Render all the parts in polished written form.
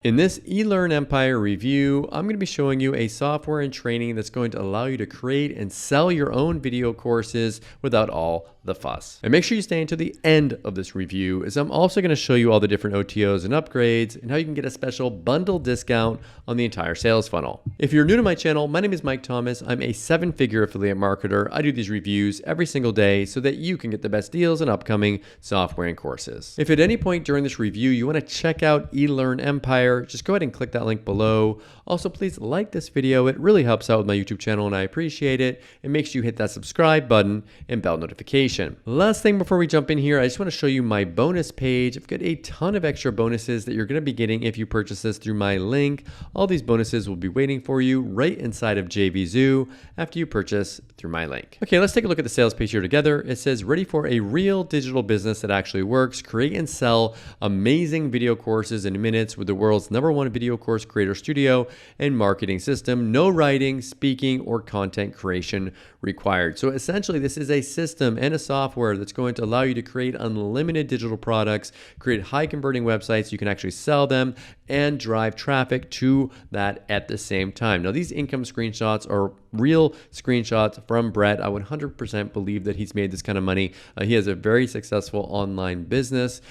In this eLearn Empire review, I'm going to be showing you a software and training that's going to allow you to create and sell your own video courses without all the fuss. And make sure you stay until the end of this review, as I'm also going to show you all the different OTOs and upgrades and how you can get a special bundle discount on the entire sales funnel. If you're new to my channel, my name is Mike Thomas. I'm a 7-figure affiliate marketer. I do these reviews every single day so that you can get the best deals on upcoming software and courses. If at any point during this review you want to check out eLearn Empire, just go ahead and click that link below. Also, please like this video. It really helps out with my YouTube channel and I appreciate it. And make sure you hit that subscribe button and bell notification. Last thing before we jump in here, I just want to show you my bonus page. I've got a ton of extra bonuses that you're going to be getting if you purchase this through my link. All these bonuses will be waiting for you right inside of JVZoo after you purchase through my link. Okay, let's take a look at the sales page here together. It says, ready for a real digital business that actually works. Create and sell amazing video courses in minutes with the world's #1 video course creator studio and marketing system. No writing, speaking, or content creation required. So essentially, this is a system and a software that's going to allow you to create unlimited digital products, create high converting websites. You can actually sell them and drive traffic to that at the same time. Now, these income screenshots are real screenshots from Brett. I 100% believe that he's made this kind of money. He has a very successful online business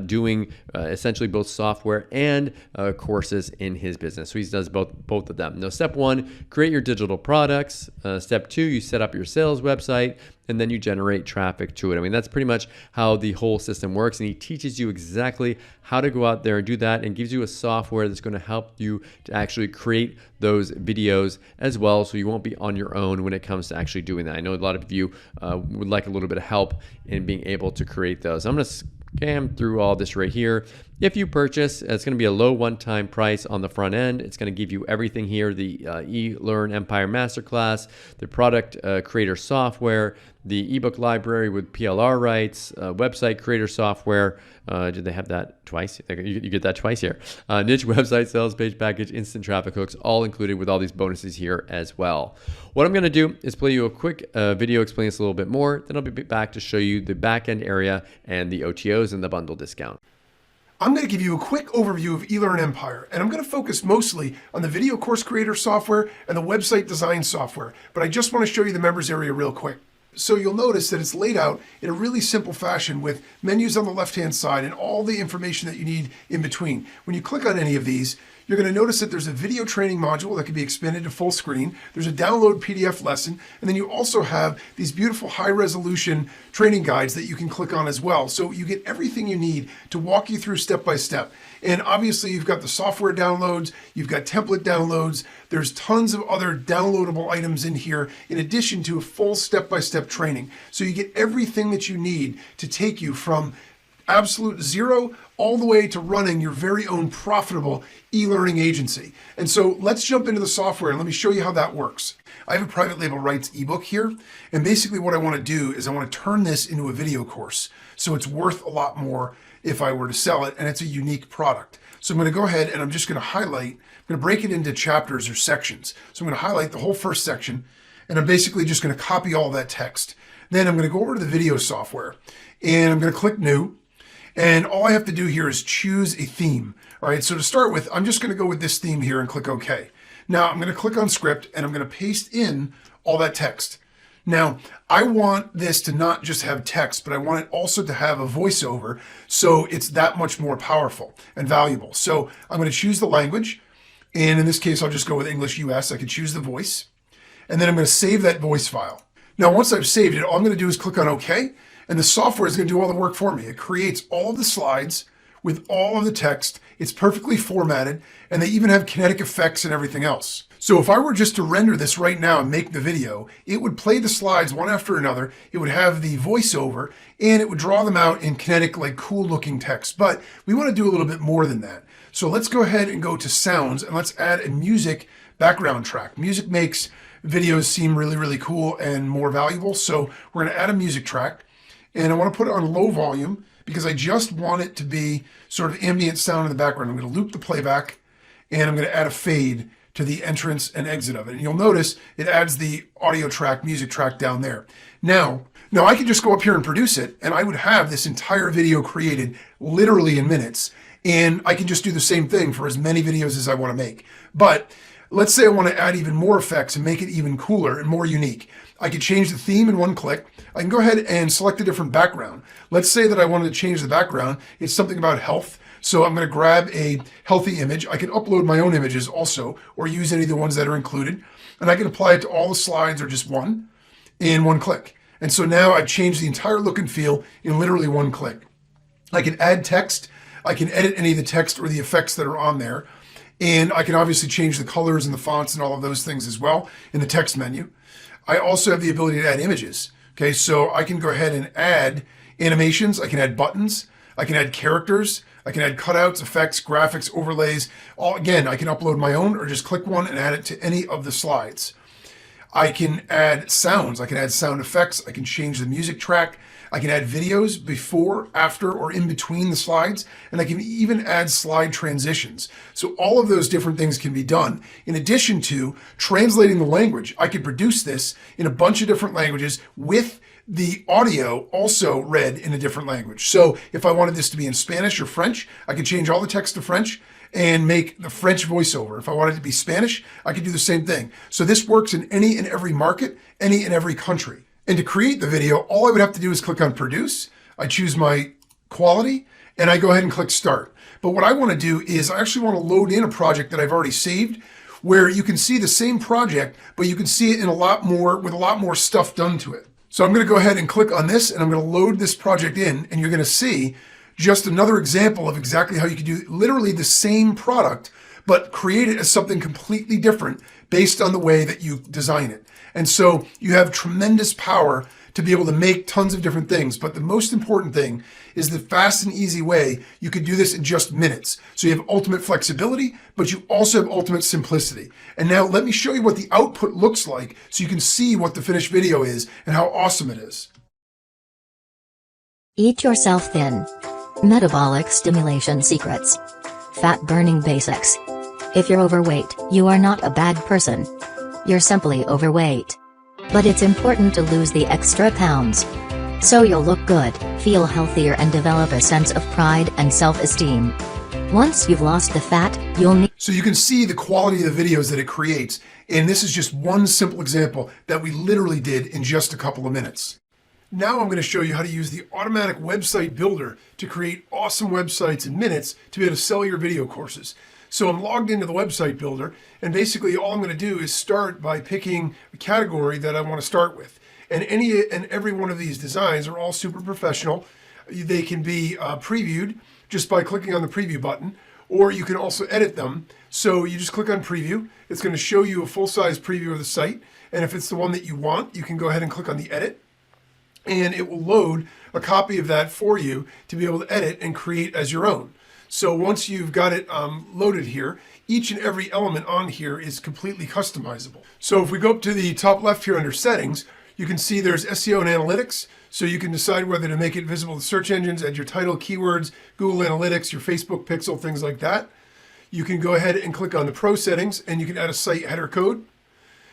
doing essentially both software and courses in his business. So he does both of them. Now, step 1, create your digital products. Step 2, you set up your sales website, and then you generate traffic to it. I mean, that's pretty much how the whole system works. And he teaches you exactly how to go out there and do that, and gives you a software that's going to help you to actually create those videos as well, so you won't be on your own when it comes to actually doing that. I know a lot of you would like a little bit of help in being able to create those. I'm going to scan through all this right here. If you purchase, it's going to be a low one-time price on the front end. It's going to give you everything here: the eLearn Empire Masterclass, the product creator software, the ebook library with PLR rights, website creator software. Did they have that twice? You get that twice here. Niche website sales page package, instant traffic hooks, all included with all these bonuses here as well. What I'm going to do is play you a quick video explaining this a little bit more. Then I'll be back to show you the back end area and the OTOs and the bundle discount. I'm going to give you a quick overview of eLearn Empire, and I'm going to focus mostly on the video course creator software and the website design software, but I just want to show you the members area real quick. So you'll notice that it's laid out in a really simple fashion with menus on the left-hand side and all the information that you need in between. When you click on any of these, you're going to notice that there's a video training module that can be expanded to full screen. There's a download PDF lesson, and then you also have these beautiful high-resolution training guides that you can click on as well. So you get everything you need to walk you through step by step. And obviously you've got the software downloads, you've got template downloads, there's tons of other downloadable items in here in addition to a full step-by-step training. So you get everything that you need to take you from absolute zero all the way to running your very own profitable e-learning agency. And so let's jump into the software and let me show you how that works. I have a private label rights ebook here, and basically what I want to do is I want to turn this into a video course so it's worth a lot more if I were to sell it, and it's a unique product. So I'm going to go ahead and I'm just going to highlight, I'm going to break it into chapters or sections. So I'm going to highlight the whole first section, and I'm basically just going to copy all that text. Then I'm going to go over to the video software, and I'm going to click new. And all I have to do here is choose a theme. All right, so to start with, I'm just going to go with this theme here and click OK. Now I'm going to click on script and I'm going to paste in all that text. Now, I want this to not just have text, but I want it also to have a voiceover, so it's that much more powerful and valuable. So I'm going to choose the language, and in this case, I'll just go with English US. I can choose the voice, and then I'm going to save that voice file. Now, once I've saved it, all I'm going to do is click on OK, and the software is going to do all the work for me. It creates all of the slides with all of the text. It's perfectly formatted, and they even have kinetic effects and everything else. So if I were just to render this right now and make the video, it would play the slides one after another, it would have the voiceover, and it would draw them out in kinetic, like cool looking text. But we want to do a little bit more than that. So let's go ahead and go to sounds, and let's add a music background track. Music makes videos seem really, really cool and more valuable. So we're going to add a music track, and I want to put it on low volume because I just want it to be sort of ambient sound in the background. I'm going to loop the playback, and I'm going to add a fade to the entrance and exit of it. And you'll notice it adds the audio track, music track down there. Now I could just go up here and produce it, and I would have this entire video created literally in minutes. And I can just do the same thing for as many videos as I want to make. But let's say I want to add even more effects and make it even cooler and more unique. I can change the theme in one click. I can go ahead and select a different background. Let's say that I wanted to change the background. It's something about health. So I'm going to grab a healthy image. I can upload my own images also, or use any of the ones that are included. And I can apply it to all the slides or just one in one click. And so now I've changed the entire look and feel in literally one click. I can add text. I can edit any of the text or the effects that are on there. And I can obviously change the colors and the fonts and all of those things as well in the text menu. I also have the ability to add images. Okay, so I can go ahead and add animations. I can add buttons. I can add characters. I can add cutouts, effects, graphics, overlays. Again, I can upload my own or just click one and add it to any of the slides. I can add sounds. I can add sound effects. I can change the music track. I can add videos before, after, or in between the slides, and I can even add slide transitions. So all of those different things can be done. In addition to translating the language, I could produce this in a bunch of different languages with the audio also read in a different language. So if I wanted this to be in Spanish or French, I could change all the text to French and make the French voiceover. If I wanted it to be Spanish, I could do the same thing. So this works in any and every market, any and every country. And to create the video, all I would have to do is click on Produce. I choose my quality, and I go ahead and click Start. But what I want to do is I actually want to load in a project that I've already saved, where you can see the same project, but you can see it in with a lot more stuff done to it. So I'm going to go ahead and click on this, and I'm going to load this project in, and you're going to see just another example of exactly how you can do literally the same product, but create it as something completely different based on the way that you design it. And so you have tremendous power to be able to make tons of different things. But the most important thing is the fast and easy way you could do this in just minutes. So you have ultimate flexibility, but you also have ultimate simplicity. And now let me show you what the output looks like so you can see what the finished video is and how awesome it is. Eat yourself thin. Metabolic stimulation secrets. Fat burning basics. If you're overweight, you are not a bad person. You're simply overweight. But it's important to lose the extra pounds. So you'll look good, feel healthier, and develop a sense of pride and self-esteem. Once you've lost the fat, you'll need. So you can see the quality of the videos that it creates. And this is just one simple example that we literally did in just a couple of minutes. Now I'm going to show you how to use the automatic website builder to create awesome websites in minutes to be able to sell your video courses. So I'm logged into the website builder, and basically all I'm going to do is start by picking a category that I want to start with. And any and every one of these designs are all super professional. They can be previewed just by clicking on the preview button, or you can also edit them. So you just click on preview. It's going to show you a full-size preview of the site. And if it's the one that you want, you can go ahead and click on the edit, and it will load a copy of that for you to be able to edit and create as your own. So once you've got it loaded here, each and every element on here is completely customizable. So if we go up to the top left here under settings, you can see there's SEO and analytics. So you can decide whether to make it visible to search engines, add your title, keywords, Google Analytics, your Facebook pixel, things like that. You can go ahead and click on the pro settings, and you can add a site header code.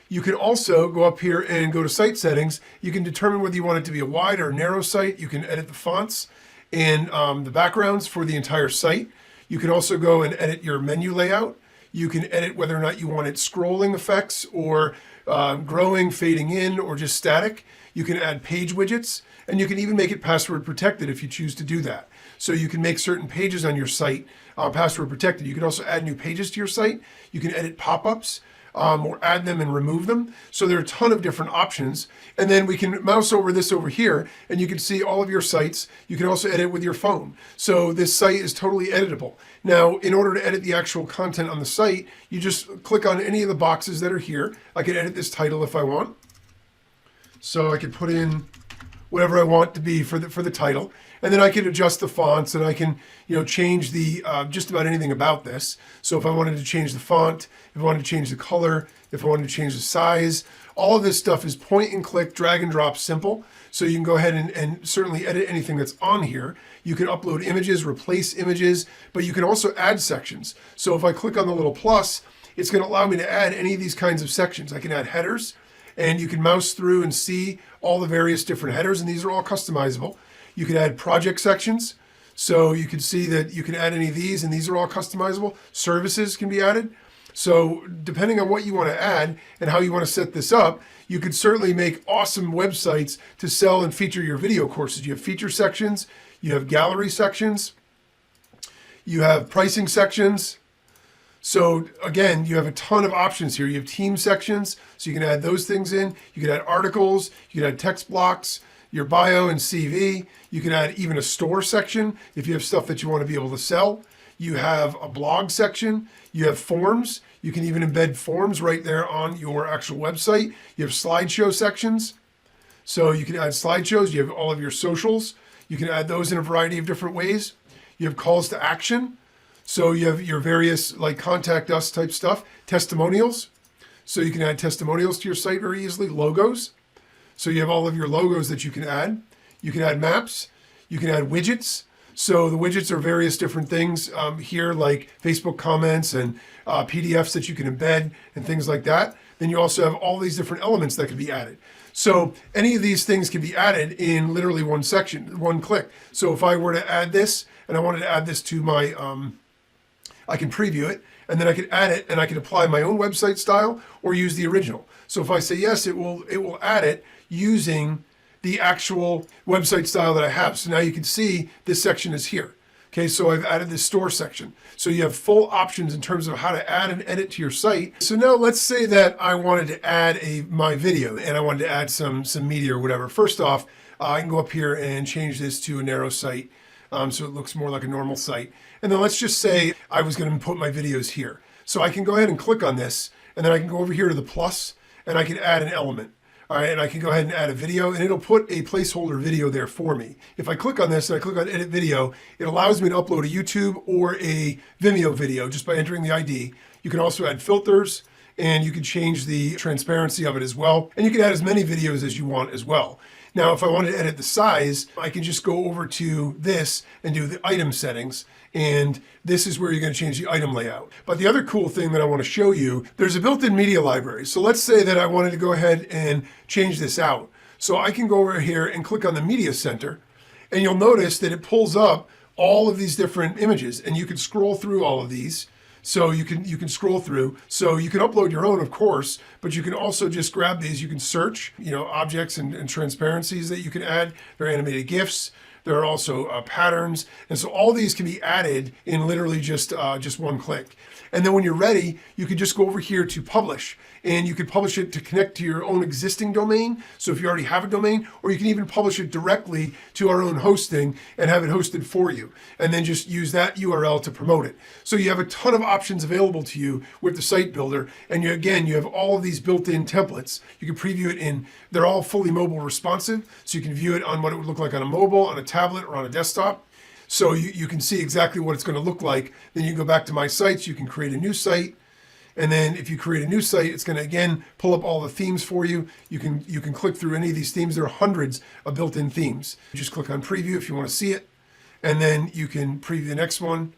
You can also go up here and go to site settings. You can determine whether you want it to be a wide or narrow site. You can edit the fonts and the backgrounds for the entire site. You can also go and edit your menu layout. You can edit whether or not you want it scrolling effects or growing, fading in, or just static. You can add page widgets, and you can even make it password protected if you choose to do that. So you can make certain pages on your site password protected. You can also add new pages to your site. You can edit pop-ups. Or add them and remove them. So there are a ton of different options. And then we can mouse over this over here, and you can see all of your sites. You can also edit with your phone. So this site is totally editable. Now, in order to edit the actual content on the site, you just click on any of the boxes that are here. I can edit this title if I want. So I could put in whatever I want to be for the title. And then I can adjust the fonts, and I can, change the just about anything about this. So if I wanted to change the font, if I wanted to change the color, if I wanted to change the size, all of this stuff is point and click, drag and drop simple. So you can go ahead and certainly edit anything that's on here. You can upload images, replace images, but you can also add sections. So if I click on the little plus, it's going to allow me to add any of these kinds of sections. I can add headers, and you can mouse through and see all the various different headers, and these are all customizable. You can add project sections. So you can see that you can add any of these, and these are all customizable. Services can be added. So depending on what you want to add and how you want to set this up, you could certainly make awesome websites to sell and feature your video courses. You have feature sections, you have gallery sections, you have pricing sections. So again, you have a ton of options here. You have team sections, so you can add those things in. You can add articles, you can add text blocks, your bio and CV. You can add even a store section if you have stuff that you want to be able to sell. You have a blog section. You have forms. You can even embed forms right there on your actual website. You have slideshow sections. So you can add slideshows. You have all of your socials. You can add those in a variety of different ways. You have calls to action. So you have your various like contact us type stuff. Testimonials. So you can add testimonials to your site very easily. Logos. So you have all of your logos that you can add. You can add maps. You can add widgets. So the widgets are various different things here, like Facebook comments and PDFs that you can embed and things like that. Then you also have all these different elements that can be added. So any of these things can be added in literally one section, one click. So if I were to add this and I wanted to add this to my, I can preview it and then I could add it and I can apply my own website style or use the original. So if I say yes, it will add it using the actual website style that I have. So now you can see this section is here. Okay, so I've added this store section. So you have full options in terms of how to add and edit to your site. So now let's say that I wanted to add my video and I wanted to add some media or whatever. First off, I can go up here and change this to a narrow site so it looks more like a normal site. And then let's just say I was going to put my videos here. So I can go ahead and click on this and then I can go over here to the plus and I can add an element. All right, and I can go ahead and add a video and it'll put a placeholder video there for me. If I click on this and I click on edit video, it allows me to upload a YouTube or a Vimeo video just by entering the ID. You can also add filters and you can change the transparency of it as well. And you can add as many videos as you want as well. Now, if I wanted to edit the size, I can just go over to this and do the item settings. And this is where you're going to change the item layout. But the other cool thing that I want to show you, there's a built-in media library. So let's say that I wanted to go ahead and change this out. So I can go over here and click on the media center. And you'll notice that it pulls up all of these different images. And you can scroll through all of these. So you can scroll through. So you can upload your own, of course, but you can also just grab these. You can search, objects and transparencies that you can add. There are animated GIFs. There are also patterns. And so all these can be added in literally just one click. And then when you're ready, you can just go over here to publish. And you can publish it to connect to your own existing domain. So if you already have a domain, or you can even publish it directly to our own hosting and have it hosted for you. And then just use that URL to promote it. So you have a ton of options available to you with the site builder. And you have all of these built-in templates. You can preview it they're all fully mobile responsive. So you can view it on what it would look like on a mobile, on a tablet, or on a desktop. So you can see exactly what it's going to look like. Then you can go back to my sites. You can create a new site. And then if you create a new site, it's going to, again, pull up all the themes for you. You can click through any of these themes. There are hundreds of built-in themes. You just click on preview if you want to see it. And then you can preview the next one,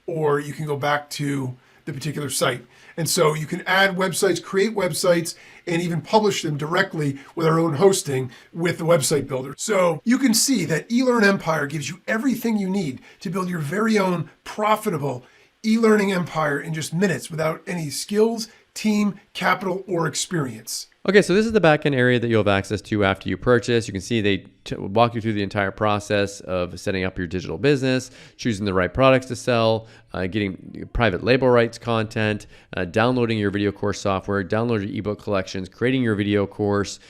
or you can go back to the particular site. And so you can add websites, create websites, and even publish them directly with our own hosting with the website builder. So you can see that eLearn Empire gives you everything you need to build your very own profitable e-learning empire in just minutes without any skills, team, capital, or experience. Okay, so this is the backend area that you'll have access to after you purchase. You can see they walk you through the entire process of setting up your digital business, choosing the right products to sell, getting private label rights content, downloading your video course software, downloading your ebook collections, creating your video course,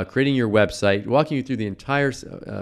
creating your website, walking you through the entire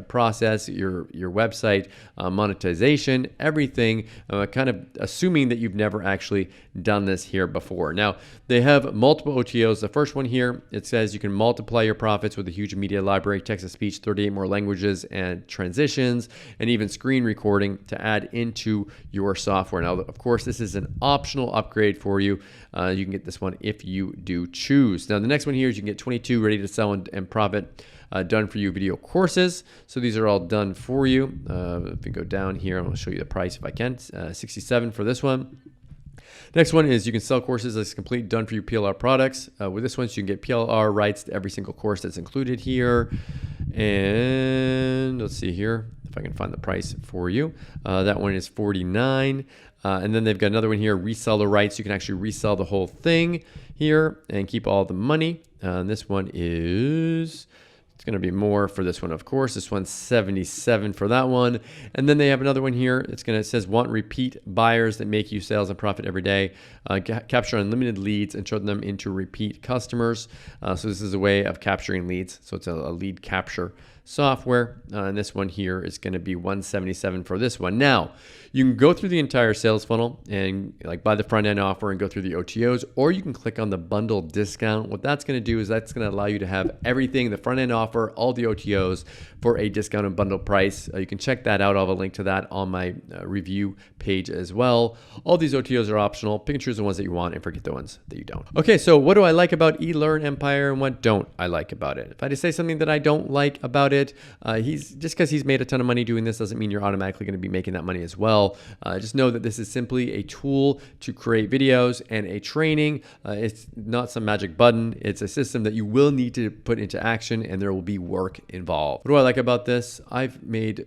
process, your website, monetization, everything, kind of assuming that you've never actually done this here before. Now, they have multiple OTOs. The first one here, it says you can multiply your profits with a huge media library, text-to-speech, 38 more languages and transitions, and even screen recording to add into your software. Now, of course, this is an optional upgrade for you. You can get this one if you do choose. Now, the next one here is you can get 22 ready to sell and profit done for you video courses. So these are all done for you. If we go down here, I'm going to show you the price if I can. $67 for this one. Next one is you can sell courses as complete done for you PLR products. With this one, so you can get PLR rights to every single course that's included here. And let's see here, if I can find the price for you. That one is $49. And then they've got another one here, reseller rights. You can actually resell the whole thing here and keep all the money. And this one is... It's going to be more for this one, of course. This one's $77 for that one. And then they have another one here. It says want repeat buyers that make you sales and profit every day. Capture unlimited leads and turn them into repeat customers. So this is a way of capturing leads. So it's a lead capture software. And this one here is going to be $177 for this one. Now, you can go through the entire sales funnel and like buy the front end offer and go through the OTOs, or you can click on the bundle discount. What that's going to do is that's going to allow you to have everything, the front end offer, all the OTOs for a discounted bundle price. You can check that out. I'll have a link to that on my review page as well. All these OTOs are optional. Pick and choose the ones that you want and forget the ones that you don't. Okay, so what do I like about eLearn Empire and what don't I like about it? If I just say something that I don't like about it, just because he's made a ton of money doing this doesn't mean you're automatically going to be making that money as well. Just know that this is simply a tool to create videos and a training. It's not some magic button. It's a system that you will need to put into action, and there will be work involved. What do I like about this? I've made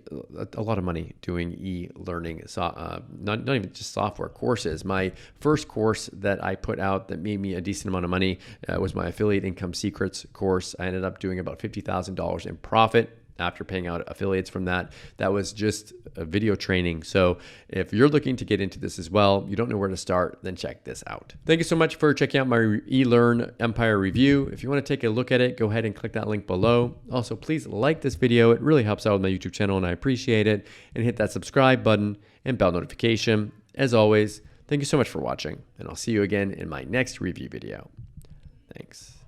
a lot of money doing e-learning, not even just software courses. My first course that I put out that made me a decent amount of money was my affiliate income secrets course. I ended up doing about $50,000 in profit after paying out affiliates from that. That was just a video training. So if you're looking to get into this as well, you don't know where to start, then check this out. Thank you so much for checking out my eLearn Empire review. If you want to take a look at it, go ahead and click that link below. Also, please like this video. It really helps out with my YouTube channel and I appreciate it. And hit that subscribe button and bell notification. As always, thank you so much for watching, and I'll see you again in my next review video. Thanks.